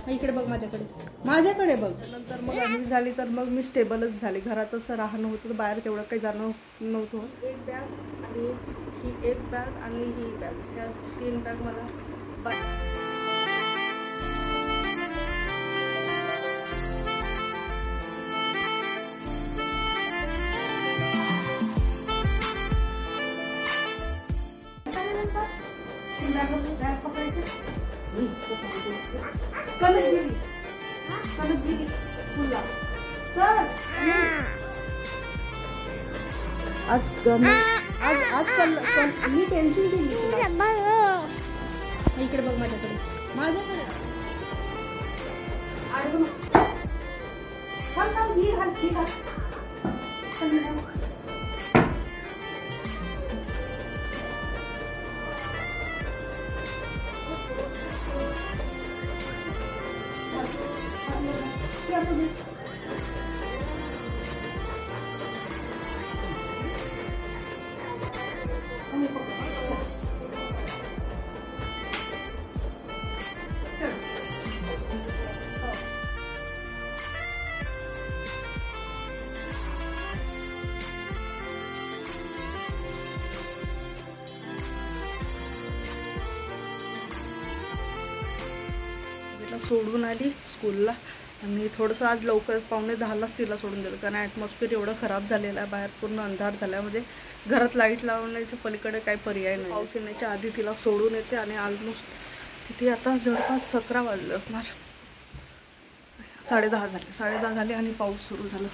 इकडे बघ, माझ्याकडे बघ. नंतर मग अन्वी झाली तर मग मी स्टेबलच झाली. घरातच राहणं होतं, बाहेर तेवढं काही जाणं नव्हतं. एक बॅग आणि ही एक बॅग आणि ही बॅग, ह्या 3 बॅग मला आज मी पेन्सिल दिली इकडे बघ, माझ्याकडे सोडून आली स्कूलला. आणि थोडंसं आज लवकर 9:45 तिला सोडून दिलं, कारण ॲटमॉस्फिअर एवढं खराब झालेलं आहे, बाहेर पूर्ण अंधार झाल्यामध्ये घरात लाईट लावण्याच्या पलीकडे काही पर्याय नाही. पाऊस येण्याच्या आधी तिला सोडून येते आणि ऑलमोस्ट तिथे आता जवळपास 11 वाजले असणार. 10:30 झाले आणि पाऊस सुरू झाला.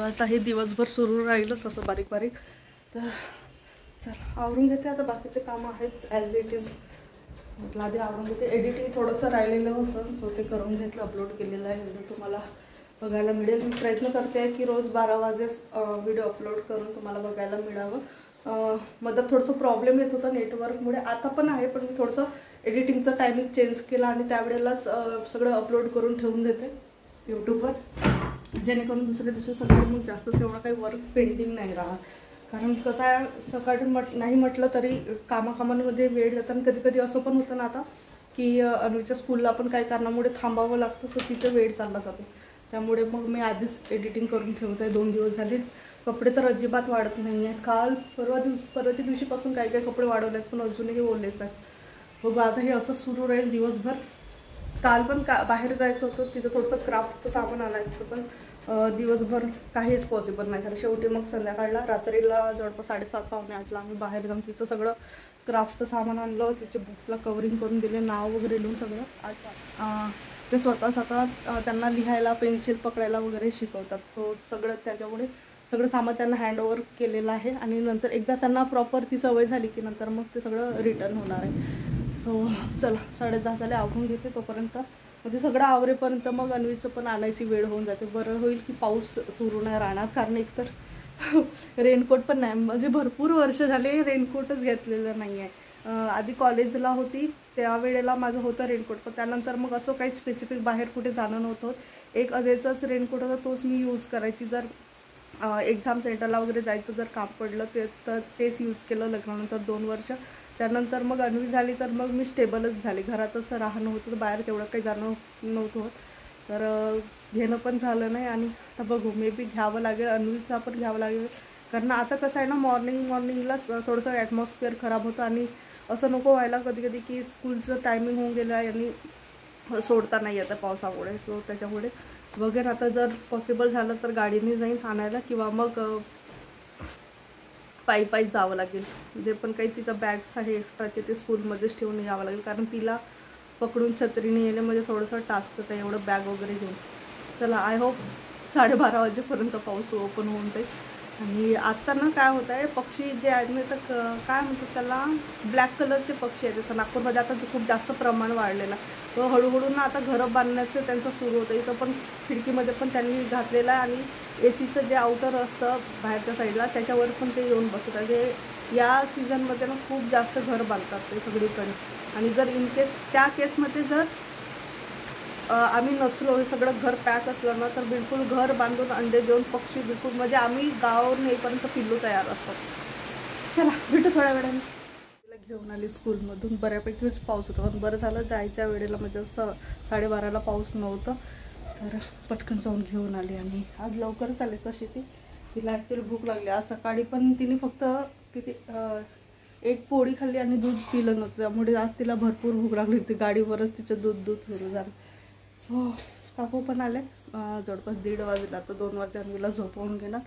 आता हे दिवसभर सुरू राहीलच असं बारीक बारीक. तर चल आवरून घेते आता, बाकीचे कामं आहेत ॲज इट इज. म्हटलं आधी आवरून घेते. एडिटिंग थोडंसं राहिलेलं होतं, सो ते करून घेतलं, अपलोड केलेलं आहे. व्हिडिओ तुम्हाला बघायला मिळेल. मी प्रयत्न करते की रोज 12 वाजेच व्हिडिओ अपलोड करून तुम्हाला बघायला मिळावं. मधात थोडंसं प्रॉब्लेम येत होता नेटवर्कमुळे, आता पण आहे, पण मी थोडंसं एडिटिंगचं टायमिंग चेंज केला आणि त्यावेळेलाच सगळं अपलोड करून ठेवून देते यूट्यूबवर, जेणेकरून दुसऱ्या दिवशी सकाळी मग जास्त तेवढं काही वर्क पेंडिंग नाही राहत. कारण कसं आहे, सकाळी नाही म्हटलं तरी कामामध्ये वेळ जातं. आणि कधी कधी असं पण होतं ना आता की अन्वीच्या स्कूलला पण काही कारणामुळे थांबावं लागतं, सो तिथं वेळ चालला जातो. त्यामुळे मग मी आधीच एडिटिंग करून ठेवत आहे. 2 दिवस झाले. कपडे तर अजिबात वाढत नाही आहेत. परवाच्या दिवशीपासून काही काही कपडे वाढवले आहेत, पण अजूनही ओलेच आहेत. बघू आता हे असं सुरू राहील दिवसभर. काल पण बाहेर जायचं होतं, तिचं थोडंसं क्राफ्टचं सामान आणायचं, पण दिवसभर काहीच पॉसिबल नाही झालं. शेवटी मग संध्याकाळला रात्रीला जवळपास 7:30-8:45 आम्ही बाहेर जाऊन तिचं सगळं क्राफ्टचं सामान आणलं, तिचे बुक्सला कवरिंग करून दिले, नाव वगैरे लिहून सगळं. आज ते स्वतः त्यांना लिहायला, पेन्सिल पकडायला वगैरे शिकवतात. सो सगळं त्याच्यामुळे सगळं सामान त्यांना हँडओव्हर केलेलं आहे. आणि नंतर एकदा त्यांना प्रॉपर ती सवय झाली की नंतर मग ते सगळं रिटर्न होणार आहे. सो चला 10:30 झाले, आवरून घेते तोपर्यंत. म्हणजे सगळं आवरेपर्यंत मग अन्वीचं पण आणायची वेळ होऊन जाते. बरं होईल की पाऊस सुरू नाही राहणार, कारण एकतर रेनकोट पण नाही. म्हणजे भरपूर वर्ष झाले रेनकोटच घेतलेलं नाही आहे. आधी कॉलेजला होती त्यावेळेला माझं होतं रेनकोट, पण त्यानंतर मग असं काही स्पेसिफिक बाहेर कुठे जाणं नव्हतं. एक अजेचाच रेनकोट होता, तोच मी यूज करायची. जर एक्झाम सेंटरला वगैरे जायचं जर काम पडलं तर तेच यूज केलं लग्नानंतर 2 वर्ष. त्यानंतर मग अन्वी झाली तर मग मी स्टेबलच झाली. घरातच राहणं होतं, बाहेर तेवढं काही जाणं नव्हतं होत. तर घेणं पण झालं नाही. आणि आता बघू, मे बी घ्यावं लागेल, अन्वीचा पण घ्यावं लागेल. कारण आता कसं आहे ना, मॉर्निंगलाच थोडंसं ॲटमॉस्फिअर खराब होतं. आणि असं नको व्हायला कधी कधी की स्कूलचं टायमिंग होऊन गेलं आहे आणि सोडता नाही येतं पावसामुळे. सो त्याच्यामुळे वगैरे आता जर पॉसिबल झालं तर गाडीने जाईन आणायला, किंवा मग पायी जावं लागेल. जे पण काही तिचं बॅग्स आहे एक्स्ट्राचे ते स्कूलमध्येच ठेवून यावं लागेल, कारण तिला पकडून छत्रीने येणे म्हणजे थोडंसं टास्कच आहे, एवढं बॅग वगैरे घेऊन. चला, आय होप 12:30 वाजेपर्यंत पाऊस ओपन होऊन जाईल. आणि आत्ता ना काय होत आहे, पक्षी जे आहेत ना, तर काय म्हणतात त्याला, ब्लॅक कलरचे पक्षी आहेत. तर नागपूरमध्ये आता खूप जास्त प्रमाण वाढलेलं आहे. तो हळूहळू ना आता घरं बांधण्याचं त्यांचं सुरू होतं. इथं पण खिडकीमध्ये पण त्यांनी घातलेलं आहे. आणि एसीचं जे आउटर असतं बाहेरच्या साईडला त्याच्यावर पण ते येऊन बसतात. जे या सीझनमध्ये ना खूप जास्त घर बांधतात ते सगळीकडे. आणि जर इन केस त्या केसमध्ये जर आम्ही नसलो, हे सगळं घर पॅक असलं ना, तर बिलकुल घर बांधून अंडे देऊन पक्षी बिलकुल, म्हणजे आम्ही गावावरून येईपर्यंत पिल्लू तयार असतात. चला भेटू थोड्या वेळाने. घेऊन आली स्कूलमधून. बऱ्यापैकीच पाऊस होता, पण बरं झालं जायच्या वेळेला म्हणजे 12:30ला पाऊस नव्हता, तर पटकन जाऊन घेऊन आली. आणि आज लवकरच आले तशी तिला ॲक्च्युली भूक लागली. आज सकाळी पण तिने फक्त किती एक पोळी खाल्ली आणि दूध पिलं नव्हतं, त्यामुळे आज तिला भरपूर भूक लागली होती. गाडीवरच तिचं दूध सुरू झालं. हो, काकू पण आले. जवळपास 1:30 वाजला. आता 2 वाजता तिला झोपवून घेणार.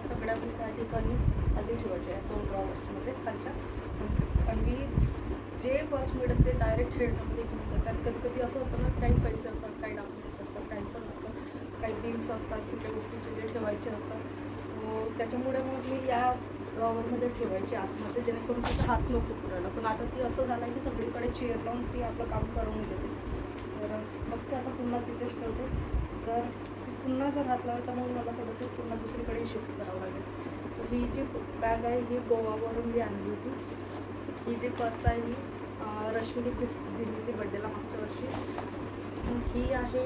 सगळ्या मी त्या ठिकाणी आधी ठेवायचे आहे 2 ड्रॉवर्समध्ये खालच्या. आणि जे पर्स मिळत ते डायरेक्ट खेळण्यामध्ये घेऊन जातात. कारण कधी कधी असं होतं ना, काही पैसे असतात, काही डॉक्युमेंट्स असतात, काही पण असतात, काही बिल्स असतात, कुठल्या गोष्टीचे जे ठेवायचे असतात. त्याच्यामुळे मग मी या ड्रॉवरमध्ये ठेवायची आतमध्ये, जेणेकरून तिचा हात नको पुरायला. पण आता ती असं झालं आहे की सगळीकडे चेअर लावून ती आपलं काम करून घेते. तर मग ते आता पुन्हा तिथेच ठेवते. पुन्हा जर हात लावायचा मग मला कदाचित पुन्हा दुसरीकडे शिफ्ट करावं लागेल. तर ही जी बॅग आहे ही गोवावरून मी आणली होती. ही जी पर्स आहे ही रश्मीने गिफ्ट दिली होती बड्डेला मागच्या वर्षी. ही आहे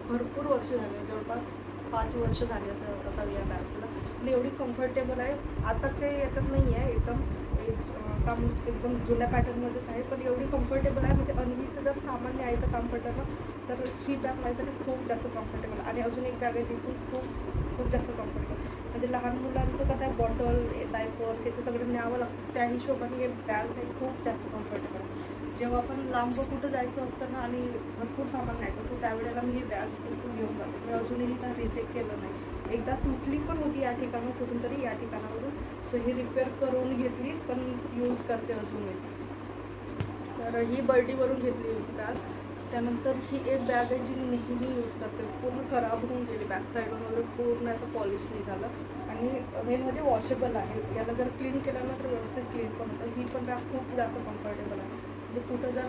भरपूर वर्ष झाले, जवळपास 5 वर्ष झाली असावी या बॅग्सला. आणि एवढी कम्फर्टेबल आहे. आताच्या याच्यात नाही आहे, एकदम जुन्या पॅटर्नमध्येच आहे, पण एवढी कम्फर्टेबल आहे. म्हणजे अन्वीचं जर सामान न्यायचं काम पडलं ना, तर ही बॅग माझ्यासाठी खूप जास्त कम्फर्टेबल. आणि अजून एक बॅग आहे जी खूप जास्त कम्फर्टेबल. म्हणजे लहान मुलांचं कसं आहे, बॉटल, डायपर्स हे ते सगळं न्यावं लागतं, त्या हिशोबाने हे बॅग आहे खूप जास्त कम्फर्टेबल आहे. जेव्हा आपण लांब कुठं जायचं असतं ना आणि भरपूर सामान न्यायचं असतं, त्यावेळेला मी ही बॅग बिलकुल घेऊन जाते. मी अजूनही त्या रिचेक केलं नाही. एकदा तुटली पण होती या ठिकाणून, कुठून तरी या ठिकाणावरून. सो ही रिपेअर करून घेतली, पण यूज करते अजूनही. तर ही बर्डीवरून घेतली होती बॅग. त्यानंतर ही एक बॅग आहे जी नेहमी यूज करते. पूर्ण खराब होऊन गेली, बॅक साईडून वगैरे पूर्ण असं पॉलिश निघालं. आणि आणि मेन म्हणजे वॉशेबल आहे. याला जर क्लीन केलं ना तर व्यवस्थित क्लीन पण होतं. ही पण बॅग खूप जास्त कम्फर्टेबल आहे. म्हणजे कुठं जर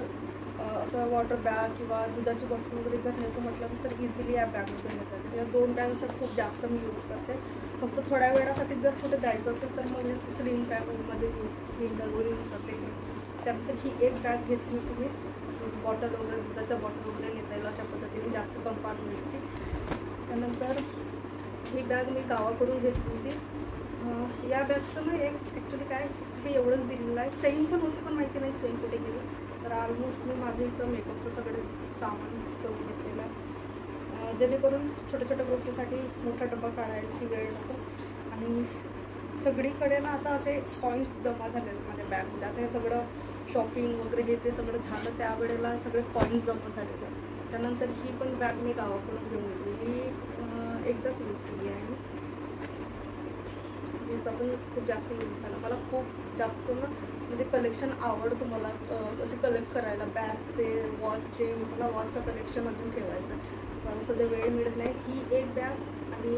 असं वॉटर बॅग किंवा दुधाची बॉटल वगैरे जर नेतो म्हटलं तर इझिली या बॅगमध्ये नेतात. या 2 बॅग्स खूप जास्त मी यूज करते. फक्त थोड्या वेळासाठी जर कुठे जायचं असेल तर मग स्लिंग बॅगमध्ये स्लिंग बॅगवर यूज करते मी. त्यानंतर ही एक बॅग घेतली तुम्ही असं बॉटल वगैरे दुधाच्या बॉटल वगैरे नेता येईल अशा पद्धतीने जास्त कंपार्टमेंट्सची. त्यानंतर ही बॅग मी गावाकडून घेतली होती. या बॅगचं ना एक ॲक्च्युली काय हे एवढंच दिलेलं आहे. चेन पण होती पण माहिती नाही चेन कुठे गेली. तर ऑलमोस्ट मी माझं इथं मेकअपचं सगळे सामान ठेवून घेतलेलं आहे, जेणेकरून छोट्या छोट्या गोष्टीसाठी मोठा डबा काढायची वेळ नको. आणि सगळीकडे ना आता असे कॉईन्स जमा झालेले माझ्या बॅगमध्ये. आता हे सगळं शॉपिंग वगैरे हे ते सगळं झालं त्यावेळेला सगळे कॉईन्स जमा झालेले. त्यानंतर ही पण बॅग मी गावाकडून घेऊन गेली. ही एकदाच यूज केली आहे. हीचा पण खूप जास्त यूज झाला. मला खूप जास्त ना म्हणजे कलेक्शन आवडतं मला असे कलेक्ट करायला बॅगचे वॉचचे. मला वॉचचं कलेक्शन अजून ठेवायचं. मला सध्या वेळ मिळत नाही. ही एक बॅग आणि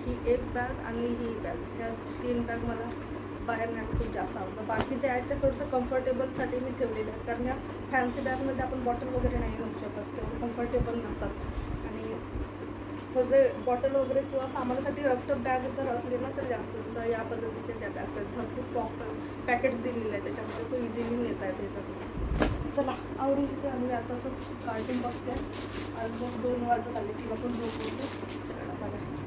ही एक बॅग आणि ही बॅग, ह्या 3 बॅग मला बाहेर न्यायला खूप जास्त आवडतं. बाकीचे आहेत ते थोडंसं कम्फर्टेबलसाठी मी ठेवलेलं आहे, कारण या फॅन्सी बॅगमध्ये आपण बॉटल वगैरे नाही नेऊ शकत, तेवढं कम्फर्टेबल नसतात. आणि थोडे बॉटल वगैरे किंवा सामानासाठी रफटफ बॅग जर असली ना तर जास्त, जसं या पद्धतीच्या ज्या बॅग्स आहेत भरपूर प्रॉपर पॅकेट्स दिलेले आहेत त्याच्यामध्ये, सो इझिली नेता येते त्याच्यामध्ये. चला आवरून घेते आम्ही आता. असं कार्टून बघते. ऑलमोस्ट 2 वाजत आले. तिला पण झोप होते. चला बघा.